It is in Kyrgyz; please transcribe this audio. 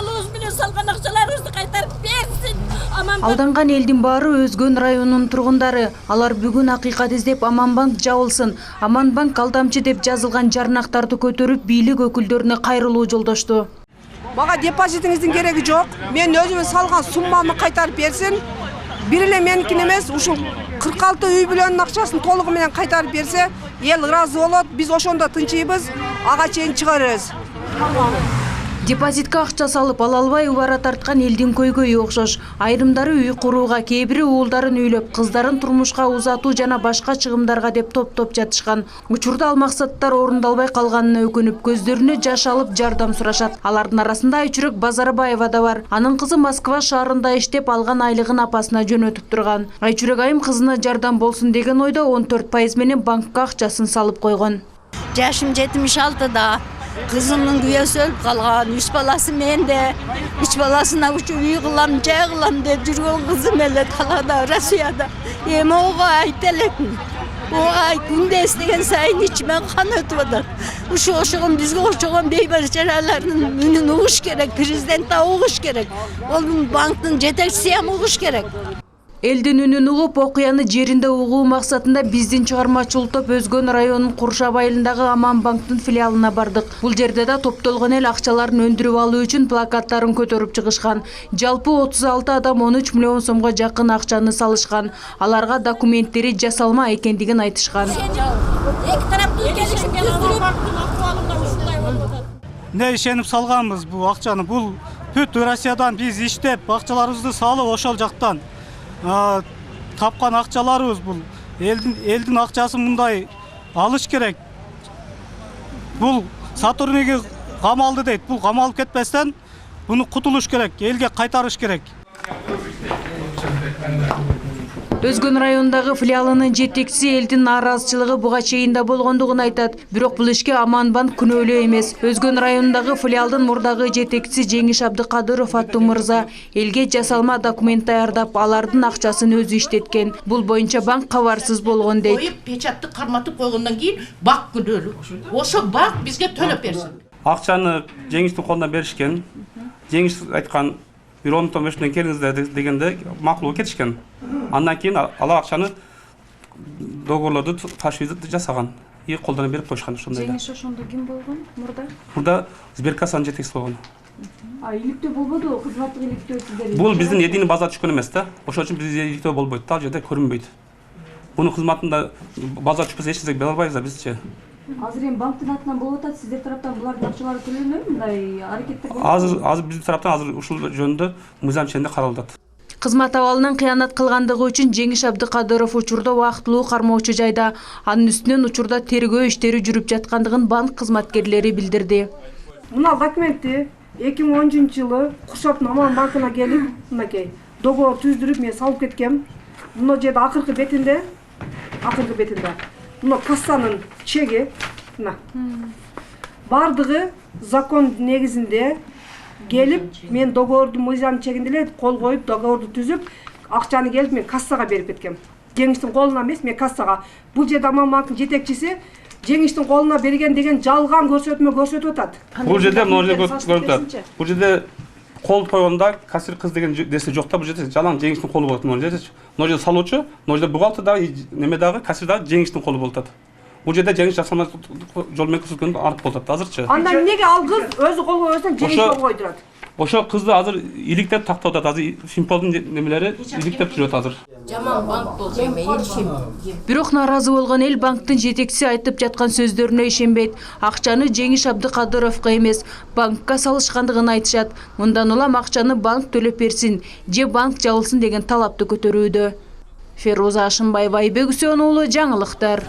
колубуз менен салган акчаларыбызды кайтарып берсин. Алданган элдин баары Өзгөн районунун тургундары. Алар бүгүн акыйкат издеп Аманбанк жабылсын, Аманбанк алдамчы деп жазылган жарнактарды көтөрүп бийлик өкүлдөрүнө кайрылуу жолдошту. Мага депозитиңиздин кереги жок. Мен өзүмө салган суммамды кайтарып берсин. Бир эле меникин эмес, ушул 46 үй бүлөнүн акчасын толугу менен кайтарып берсе, эл ыраазы болот. Биз ошондо тынчыйбыз, ага чейин чыгарабыз. Депозитке акча салып ала албай убара тарткан элдин көйгөйү окшош. Айрымдары үй курууга, кээбири уулдарын үйлөп, кыздарын турмушка узатуу жана башка чыгымдарга деп топ-топ жатышкан. Учурда ал максаттар орундалбай калганына өкүнүп, көздөрүнө жаш алып жардам сурашат. Алардын арасында Айчүрөк Базарбаева да бар. Анын кызы Москва шаарында иштеп алган айлыгын апасына жөнөтүп турган. Айчүрөк айым кызына жардам болсун деген ойдо 14% менен банкка акчасын салып койгон. Жашым 76-да. Kızımın güvesi ölüp kalgan, 3 balası mende, 3 balasına uçup үй kılam, jay kılam deyip жүрген kızım ele talada, Rusiyada. Emi oğa ait elepin. Oğa ait günde istegen sayın içime kan ötüp atar. Oşuğun bizge oşuğun beybarıçalarının ünün uğuş gerek, prezident'e uğuş gerek. Onun bankın jetekçisi hem uğuş gerek. Элдин үнүн угуп, окуяны жеринде угуу максатында биздин чыгармачыл топ Өзгөн районунун Куршап айылындагы Аманбанктын филиалына бардык. Бул жерде да топтолгон эл акчаларын өндүрүп алуу үчүн плакаттарын көтөрүп чыгышкан. Жалпы 36 адам 13 миллион сомго жакын акчаны салышкан. Аларга документтери жасалма экендигин айтышкан. Не ишенип салганбыз бул акчаны? Бул бүт Россиядан биз иштеп, акчаларыбызды салып ошол жактан тапкан акчаларыбыз бул. Элдин акчасын мындай алыш керек. Бул сотрудниги камалды дейт. Бул камалып кетпестен буну кутулуш керек, элге кайтарыш керек. Өзгөн районундагы филиалынын жетекчиси элдин нааразычылыгы буга чейин да болгондугун айтат. Бирок бул ишке Аманбанк күнөөлүү эмес. Өзгөн районундагы филиалдын мурдагы жетекчиси Жеңиш Абдыкадыров аттуу мырза элге жасалма документ даярдап, алардын акчасын өзү иштеткен. Бул боюнча банк кабарсыз болгон дейт. Коюп, печатты карматып койгондон кийин бак күнөөлүү. Ошо бак бизге төлөп берсин. Акчаны Жеңиштин колуна беришкен. Жеңиш айткан 1-15 миңден келиңиздер дегенде макул кетишкен. Андан кийин ал акчаны договорлорду ташуйду жасаган. И колдонуп берип койушкан ошондой. Жеңиш ошондо ким болгон мурда? Мурда Сберкассанын жетекчиси болгон. Иликтөө болбоду, кызматтык иликтөө сиздер. Бул биздин единый база түшкөн эмес да. Ошол үчүн биз иликтөө болбойт. Ал жерде көрүнбөйт. Бунун кызматында база түшпөсө эч нерсе биле албайбыз да бизче. Азыр эми банктын атынан болуп атат, сиздер тараптан булардын акчалары төлөнөбү? Мындай аракеттер болот? Азыр биздин тараптан азыр ушул жөнүндө мыйзам ченинде каралып атат. Кызмат абалынан кыянат кылгандыгы үчүн Жеңиш Абдыкадыров учурда убактылуу кармоочу жайда. Анын үстүнөн учурда тергөө иштери жүрүп жаткандыгын банк кызматкерлери билдирди. Мына документти 2010-жылы Куршаптын Аманбанкына келип, мынакей договор түздүрүп мен салып кеткем. Мына жерде акыркы бетинде мына кассанын чеги, мына. Бардыгы закон негизинде келип, мен договорду мыйзам чегинде эле кол коюп, договорду түзүп, акчаны келип мен кассага берип кеткем. Жеңиштин колуна эмес, мен кассага. Бул жерде Аманбанктын жетекчиси Жеңиштин колуна берген деген жалган көрсөтмө көрсөтүп атат. Бул жерде көрүнүп атат. Бул жерде кол койгондо кассир кыз деген нерсе жок да, бул жерде жалаң Жеңиштин колу болот. Мына жерде салуучу, мына жерде бухгалтер дагы, неме дагы, кассир дагы Жеңиштин колу болот. Бул жерде Жеңиш жасалма жол менен көрсөткөндө арып болот азырчы. Анда эмнеге ал кыз өзү кол койсо Жеңиш кол койдурат? Ошо кызды азыр иликтеп тактап атат. Азыр Симполдун немелери иликтеп жүрөт азыр. Жаман банк болду эми элчим. Бирок нааразы болгон эл банктын жетекчиси айтып жаткан сөздөрүнө ишенбейт. Акчаны Жеңиш Абдыкадыровго эмес, банкка салышкандыгын айтышат. Мындан улам акчаны банк төлөп берсин, же банк жабылсын деген талапты көтөрүүдө. Феруза Ашымбаева, Айбек Үсөнуулу, жаңылыктар.